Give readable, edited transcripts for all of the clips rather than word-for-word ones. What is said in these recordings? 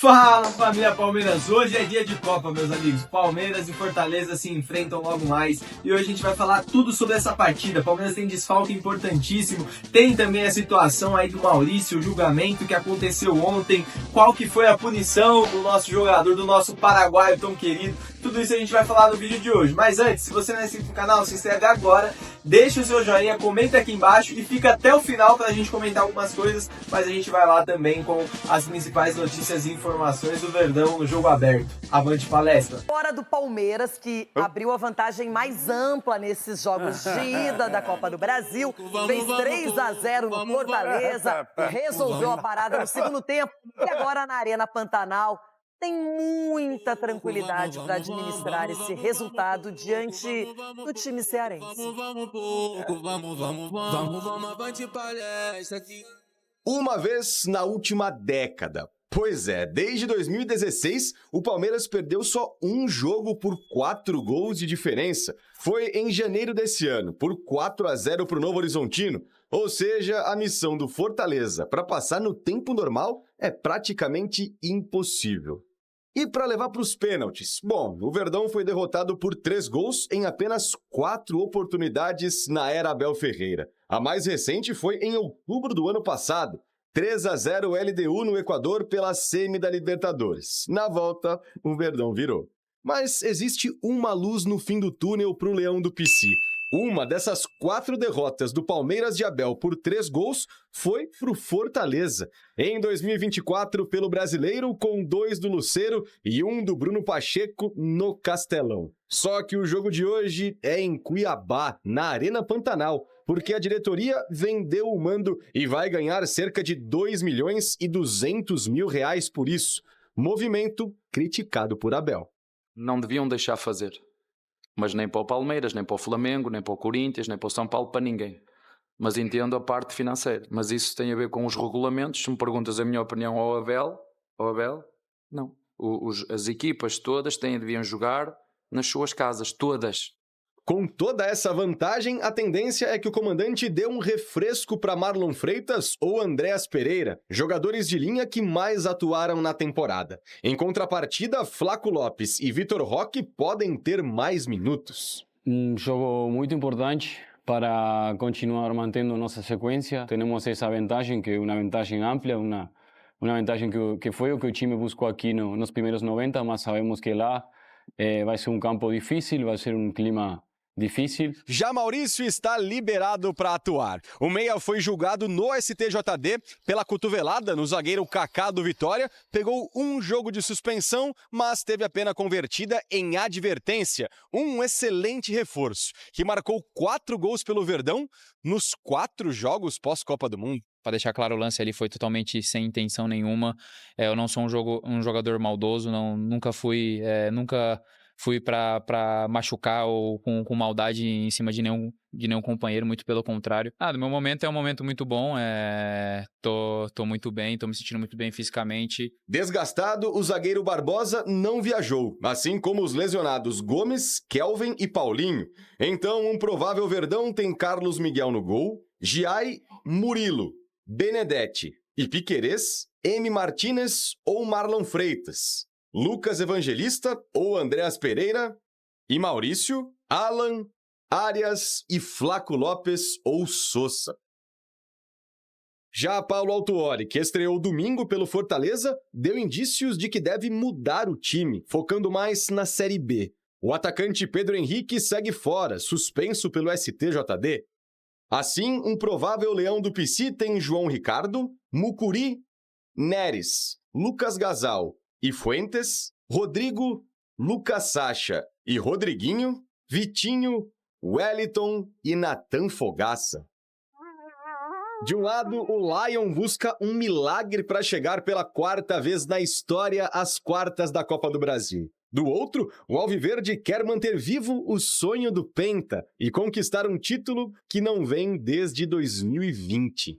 Fala, família Palmeiras! Hoje é dia de Copa, meus amigos. Palmeiras e Fortaleza se enfrentam logo mais e hoje a gente vai falar tudo sobre essa partida. Palmeiras tem desfalque importantíssimo, tem também a situação aí do Maurício, o julgamento que aconteceu ontem, qual que foi a punição do nosso jogador, do nosso paraguaio tão querido. Tudo isso a gente vai falar no vídeo de hoje. Mas antes, se você não é inscrito no canal, se inscreve agora, deixa o seu joinha, comenta aqui embaixo e fica até o final pra gente comentar algumas coisas, mas a gente vai lá também com as principais notícias e informações do Verdão no jogo aberto. Avante palestra! Fora do Palmeiras, que abriu a vantagem mais ampla nesses jogos de ida da Copa do Brasil, fez 3-0 no Fortaleza, resolveu a parada no segundo tempo e agora na Arena Pantanal tem muita tranquilidade para administrar esse resultado diante do time cearense. Uma vez na última década. Pois é, desde 2016, o Palmeiras perdeu só um jogo por 4 gols de diferença. Foi em janeiro desse ano, por 4-0 para o Novo Horizontino. Ou seja, a missão do Fortaleza para passar no tempo normal é praticamente impossível. E para levar para os pênaltis? Bom, o Verdão foi derrotado por 3 gols em apenas 4 oportunidades na era Abel Ferreira. A mais recente foi em outubro do ano passado. 3-0 LDU no Equador pela semi da Libertadores. Na volta, o Verdão virou. Mas existe uma luz no fim do túnel para o Leão do Pici. Uma dessas 4 derrotas do Palmeiras de Abel por 3 gols foi pro Fortaleza. Em 2024, pelo Brasileiro, com 2 do Lucero e 1 do Bruno Pacheco no Castelão. Só que o jogo de hoje é em Cuiabá, na Arena Pantanal, porque a diretoria vendeu o mando e vai ganhar cerca de 2.200.000 reais por isso. Movimento criticado por Abel. Não deviam deixar fazer. Mas nem para o Palmeiras, nem para o Flamengo, nem para o Corinthians, nem para o São Paulo, para ninguém. Mas entendo a parte financeira. Mas isso tem a ver com os regulamentos. Se me perguntas a minha opinião ao Abel, não. As equipas todas deviam jogar nas suas casas, todas. Com toda essa vantagem, a tendência é que o comandante dê um refresco para Marlon Freitas ou Andréas Pereira, jogadores de linha que mais atuaram na temporada. Em contrapartida, Flaco Lopes e Vitor Roque podem ter mais minutos. Jogo muito importante para continuar mantendo nossa sequência. Temos essa vantagem, que é uma vantagem ampla, uma vantagem que foi o que o time buscou aqui nos primeiros 90, mas sabemos que lá vai ser um campo difícil, vai ser um clima difícil. Já Maurício está liberado para atuar. O meia foi julgado no STJD pela cotovelada no zagueiro Kaká do Vitória, pegou um jogo de suspensão, mas teve a pena convertida em advertência. Um excelente reforço, que marcou 4 gols pelo Verdão nos 4 jogos pós-Copa do Mundo. Para deixar claro, o lance ali foi totalmente sem intenção nenhuma. Eu não sou um jogador maldoso, nunca fui para machucar ou com maldade em cima de nenhum companheiro, muito pelo contrário. No meu momento é um momento muito bom, tô muito bem, tô me sentindo muito bem fisicamente. Desgastado, o zagueiro Barbosa não viajou, assim como os lesionados Gomes, Kelvin e Paulinho. Então, um provável Verdão tem Carlos Miguel no gol, Giai, Murilo, Benedetti e Piquerez, M. Martínez ou Marlon Freitas, Lucas Evangelista ou Andréas Pereira, e Maurício, Alan, Arias e Flaco Lopes ou Sousa. Já Paulo Autuori, que estreou domingo pelo Fortaleza, deu indícios de que deve mudar o time, focando mais na Série B. O atacante Pedro Henrique segue fora, suspenso pelo STJD. Assim, um provável Leão do Pici tem João Ricardo, Mucuri, Neres, Lucas Gazal e Fuentes, Rodrigo, Lucas Sacha e Rodriguinho, Vitinho, Wellington e Natan Fogaça. De um lado, o Lion busca um milagre para chegar pela 4ª vez na história às quartas da Copa do Brasil. Do outro, o Alviverde quer manter vivo o sonho do Penta e conquistar um título que não vem desde 2020.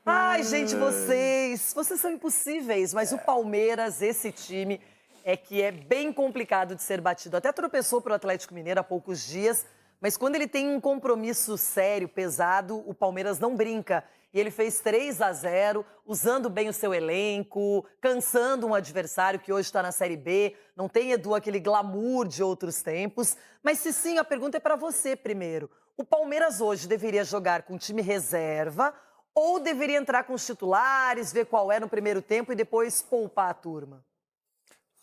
Ai, gente, vocês são impossíveis, mas o Palmeiras, esse time, é bem complicado de ser batido. Até tropeçou para o Atlético Mineiro há poucos dias, mas quando ele tem um compromisso sério, pesado, o Palmeiras não brinca. e ele fez 3-0, usando bem o seu elenco, cansando um adversário que hoje está na Série B. Não tem, Edu, aquele glamour de outros tempos. Mas, Cicinho, a pergunta é para você primeiro. O Palmeiras hoje deveria jogar com time reserva ou deveria entrar com os titulares, ver qual é no primeiro tempo e depois poupar a turma?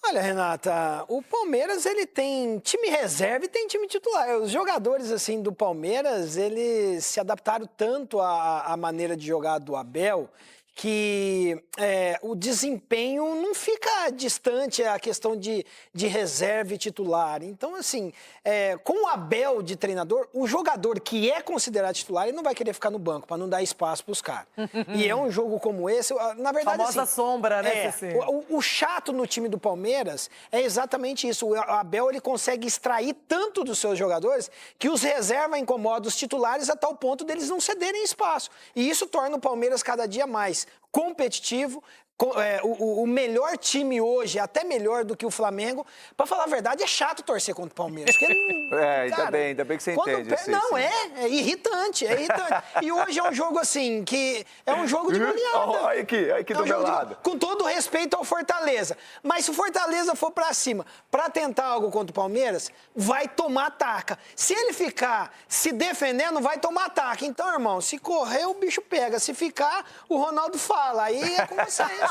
Olha, Renata, o Palmeiras ele tem time reserva e tem time titular. Os jogadores assim do Palmeiras, eles se adaptaram tanto à maneira de jogar do Abel que o desempenho não fica distante a questão de reserva e titular. Então, assim, com o Abel de treinador, o jogador que é considerado titular, ele não vai querer ficar no banco para não dar espaço para os caras. E é um jogo como esse, na verdade, famosa assim, sombra, né, Ceci? o chato no time do Palmeiras é exatamente isso. O Abel, ele consegue extrair tanto dos seus jogadores que os reserva incomodam os titulares a tal ponto deles não cederem espaço. E isso torna o Palmeiras cada dia mais competitivo, o melhor time hoje, até melhor do que o Flamengo. Pra falar a verdade, é chato torcer contra o Palmeiras. Porque, ainda bem que você entende. Não, é irritante, é irritante. E hoje é um jogo assim, que é um jogo de goleada. Olha aqui do meu lado. Com todo respeito ao Fortaleza. Mas se o Fortaleza for pra cima pra tentar algo contra o Palmeiras, vai tomar ataca. Se ele ficar se defendendo, vai tomar ataque. Então, irmão, se correr, o bicho pega. Se ficar, o Ronaldo fala. Aí é com vocês.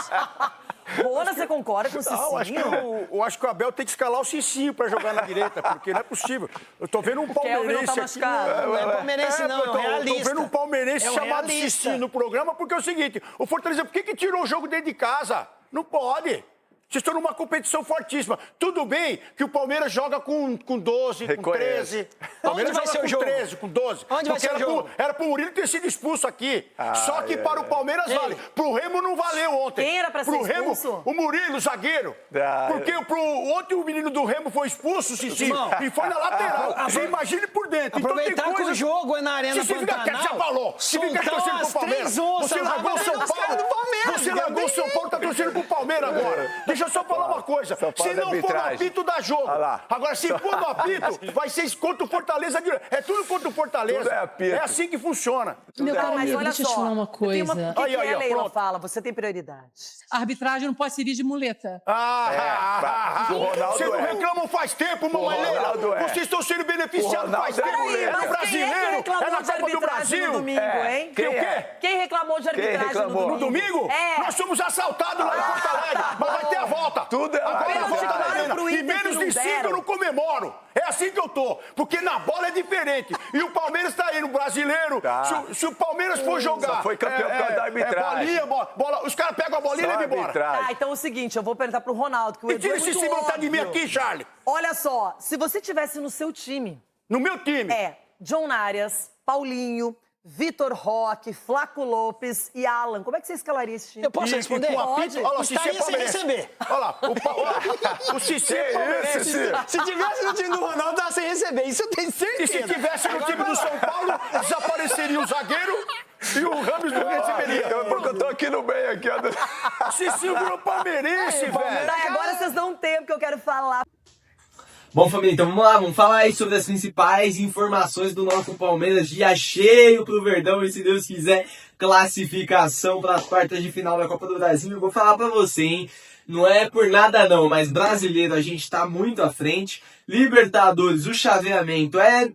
Bona, você concorda com o Cicinho? Eu acho que o Abel tem que escalar o Cicinho pra jogar na direita, porque não é possível. Eu tô vendo um palmeirense tá aqui. machucado. Não é palmeirense, não, é um Eu realista. tô vendo um palmeirense É um chamado realista. Cicinho no programa, porque é o seguinte, o Fortaleza, por que tirou o jogo dentro de casa? Não pode. Vocês estão numa competição fortíssima. Tudo bem que o Palmeiras joga com 12, com 13. O Palmeiras Onde vai joga ser o com jogo? 13, com 12. Onde vai ser o jogo? Era pro Murilo ter sido expulso aqui. Só que para o Palmeiras vale. Pro Remo não valeu ontem. Quem era pra ser pro Remo, expulso? o Murilo, o zagueiro. Porque ontem o menino do Remo foi expulso, Cicinho, e foi na lateral. Você imagine por dentro. Aproveitar então, que o jogo é na Arena você fica Pantanal. você falou. Você fica torcendo pro Palmeiras. Você largou o São Paulo. Você largou o São Paulo, tá torcendo pro Palmeiras agora. Deixa eu só falar uma coisa. Se não for no apito, dá jogo. Agora, se for no apito, vai ser contra o Fortaleza. É tudo contra o Fortaleza. Tudo é apito. É assim que funciona. Meu Mas amigo, olha deixa eu só, te falar uma coisa. O que Aí, a Leila pronto. fala? Você tem prioridade. A arbitragem não pode servir de muleta. O Ronaldo Vocês não reclamam faz tempo, mamãe Ronaldo Leila. é. Vocês estão sendo beneficiados faz Ronaldo é tempo. muleta. É Mas o brasileiro, quem é que reclamou é na de Copa do arbitragem Brasil. no domingo, hein? Quem o quê? Quem reclamou de arbitragem reclamou? no No domingo? domingo? É. Nós somos assaltados lá em Porto Alegre, mas vai ter a volta. Tudo é Agora arbitragem. a volta da Claro, Arena. pro E Inter menos que não de 5 deram. eu não comemoro. É assim que eu tô. Porque na bola é diferente. E o Palmeiras tá aí no brasileiro. Tá. Se o Palmeiras for jogar... Só foi campeão por causa da arbitragem. Bola, os caras pegam a bolinha e Só levam embora. arbitragem. Tá, então é o seguinte, eu vou perguntar pro Ronaldo, que o E Edu tira é esse muito cimento de mim óbvio. aqui, Charlie. Olha só, se você tivesse no seu time, No meu time. John Arias, Paulinho, Vitor Roque, Flaco Lopes e Alan, como é que você escalaria esse time? Eu posso responder? Com Pode. apito, olha lá, o Cici é Estaria sem palmeirense. receber. Olha lá, o Cici é palmeirense. Se tivesse no time do Ronaldo, tava sem receber. Isso eu tenho E certeza. se tivesse no time do São Paulo, desapareceria o zagueiro e o Ramos não receberia. Porque eu tô aqui no meio, aqui, ó. O Cici virou palmeirense, velho. Tá, e agora vocês dão um tempo que eu quero falar. Bom, família, então vamos lá, vamos falar aí sobre as principais informações do nosso Palmeiras, dia cheio pro Verdão e, se Deus quiser, classificação para as quartas de final da Copa do Brasil. Eu vou falar pra você, hein, não é por nada não, mas brasileiro a gente tá muito à frente, Libertadores, o chaveamento é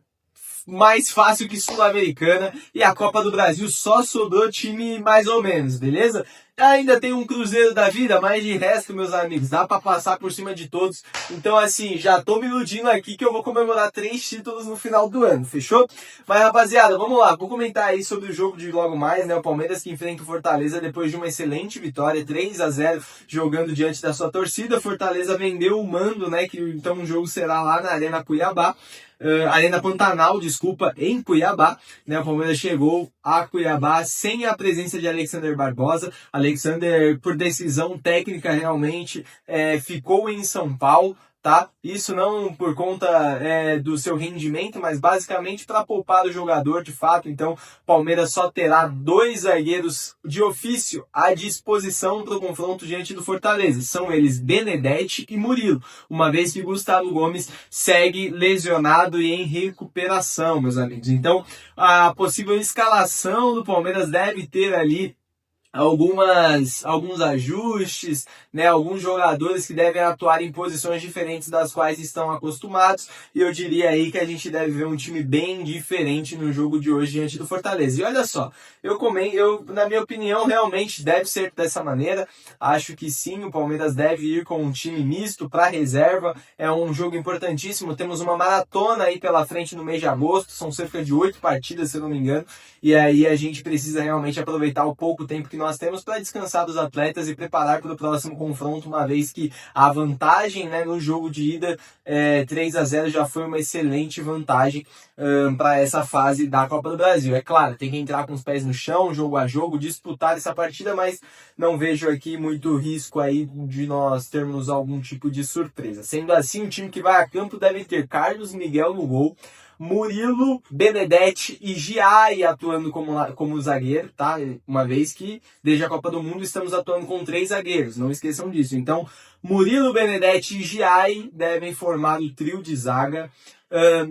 mais fácil que Sul-Americana e a Copa do Brasil só sobrou time mais ou menos, beleza? Ainda tem um Cruzeiro da vida, mas de resto, meus amigos, dá pra passar por cima de todos. Então, assim, já tô me iludindo aqui que eu vou comemorar 3 títulos no final do ano, fechou? Mas, rapaziada, vamos lá, vou comentar aí sobre o jogo de logo mais, né? O Palmeiras que enfrenta o Fortaleza depois de uma excelente vitória, 3-0, jogando diante da sua torcida. Fortaleza vendeu o mando, né? Que então o jogo será lá na Arena Cuiabá. Arena Pantanal, desculpa, em Cuiabá, né? O Palmeiras chegou a Cuiabá sem a presença de Alexander Barbosa. Alexander, por decisão técnica, realmente ficou em São Paulo tá? Isso não por conta do seu rendimento, mas basicamente para poupar o jogador de fato. Então, Palmeiras só terá 2 zagueiros de ofício à disposição para o confronto diante do Fortaleza. São eles Benedetti e Murilo, uma vez que Gustavo Gomes segue lesionado e em recuperação, meus amigos. Então, a possível escalação do Palmeiras deve ter ali alguns ajustes, né, alguns jogadores que devem atuar em posições diferentes das quais estão acostumados, e eu diria aí que a gente deve ver um time bem diferente no jogo de hoje diante do Fortaleza. E olha só, na minha opinião, realmente deve ser dessa maneira. Acho que sim, o Palmeiras deve ir com um time misto para reserva. É um jogo importantíssimo, temos uma maratona aí pela frente no mês de agosto, são cerca de 8 partidas, se eu não me engano, e aí a gente precisa realmente aproveitar o pouco tempo que nós temos para descansar dos atletas e preparar para o próximo confronto, uma vez que a vantagem, né, no jogo de ida 3-0 já foi uma excelente vantagem para essa fase da Copa do Brasil. É claro, tem que entrar com os pés no chão, jogo a jogo, disputar essa partida, mas não vejo aqui muito risco aí de nós termos algum tipo de surpresa. Sendo assim, o time que vai a campo deve ter Carlos Miguel no gol, Murilo, Benedetti e Giai atuando como zagueiro, tá? Uma vez que desde a Copa do Mundo estamos atuando com 3 zagueiros, não esqueçam disso. Então, Murilo, Benedetti e Giai devem formar o trio de zaga.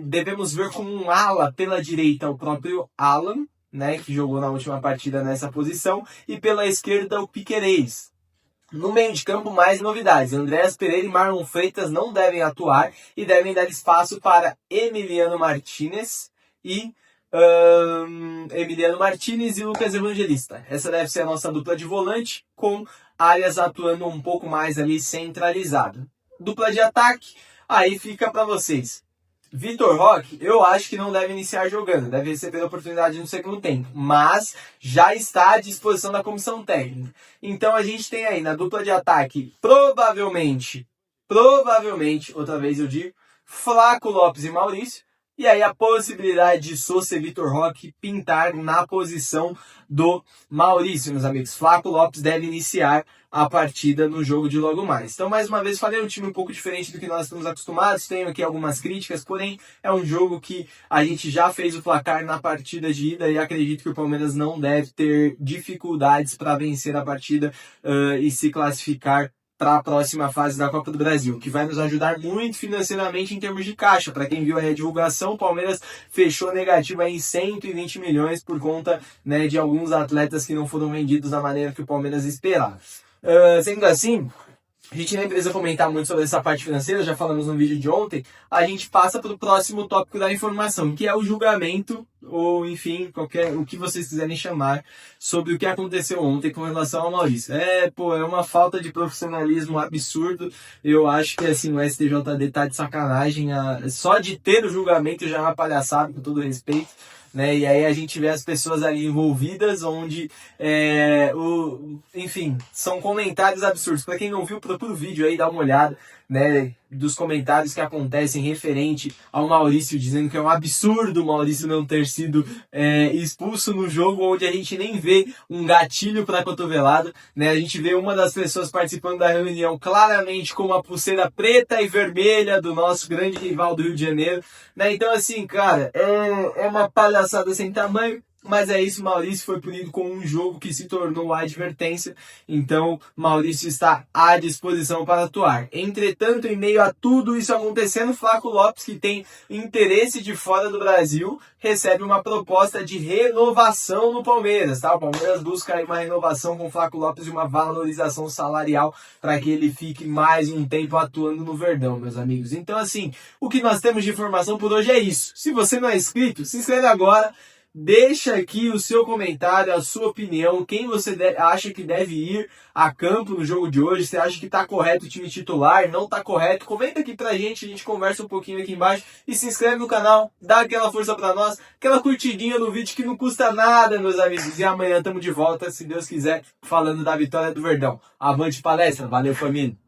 Devemos ver como um ala pela direita o próprio Alan, né, que jogou na última partida nessa posição, e pela esquerda o Piquerez. No meio de campo, mais novidades. Andréas Pereira e Marlon Freitas não devem atuar e devem dar espaço para Emiliano Martinez e Lucas Evangelista. Essa deve ser a nossa dupla de volante, com Arias atuando um pouco mais ali centralizado. Dupla de ataque, aí fica para vocês. Vitor Roque, eu acho que não deve iniciar jogando, deve receber a oportunidade no segundo tempo, mas já está à disposição da comissão técnica. Então a gente tem aí na dupla de ataque, provavelmente, outra vez eu digo, Flaco Lopes e Maurício, e aí a possibilidade de Sousa e Vitor Roque pintar na posição do Maurício, meus amigos. Flaco Lopes deve iniciar a partida no jogo de logo mais. Então, mais uma vez, falei, um time um pouco diferente do que nós estamos acostumados. Tenho aqui algumas críticas, porém, é um jogo que a gente já fez o placar na partida de ida e acredito que o Palmeiras não deve ter dificuldades para vencer a partida e se classificar para a próxima fase da Copa do Brasil, que vai nos ajudar muito financeiramente em termos de caixa. Para quem viu aí a divulgação, o Palmeiras fechou negativo em 120 milhões por conta, né, de alguns atletas que não foram vendidos da maneira que o Palmeiras esperava. Sendo assim, a gente nem precisa comentar muito sobre essa parte financeira, já falamos no vídeo de ontem. A gente passa para o próximo tópico da informação, que é o julgamento, ou enfim, o que vocês quiserem chamar, sobre o que aconteceu ontem com relação ao Maurício. É uma falta de profissionalismo absurdo. Eu acho que assim, o STJD tá de sacanagem. Só de ter o julgamento já é uma palhaçada, com todo respeito. Né? E aí a gente vê as pessoas ali envolvidas, onde, enfim, são comentários absurdos. Para quem não viu, procura o vídeo aí, dá uma olhada, né, dos comentários que acontecem referente ao Maurício, dizendo que é um absurdo o Maurício não ter sido expulso no jogo, onde a gente nem vê um gatilho para cotovelada, né? A gente vê uma das pessoas participando da reunião claramente com uma pulseira preta e vermelha do nosso grande rival do Rio de Janeiro, né? Então assim, cara, é uma palhaçada sem tamanho. Mas é isso, Maurício foi punido com um jogo que se tornou a advertência, então Maurício está à disposição para atuar. Entretanto, em meio a tudo isso acontecendo, Flaco Lopes, que tem interesse de fora do Brasil, recebe uma proposta de renovação no Palmeiras, tá? O Palmeiras busca aí uma renovação com o Flaco Lopes e uma valorização salarial para que ele fique mais um tempo atuando no Verdão, meus amigos. Então, assim, o que nós temos de informação por hoje é isso. Se você não é inscrito, se inscreve agora. Deixa aqui o seu comentário, a sua opinião, quem você acha que deve ir a campo no jogo de hoje, você acha que tá correto o time titular, não tá correto, comenta aqui pra gente, a gente conversa um pouquinho aqui embaixo e se inscreve no canal, dá aquela força pra nós, aquela curtidinha no vídeo que não custa nada, meus amigos, e amanhã tamo de volta, se Deus quiser, falando da vitória do Verdão. Avante palestra, valeu família!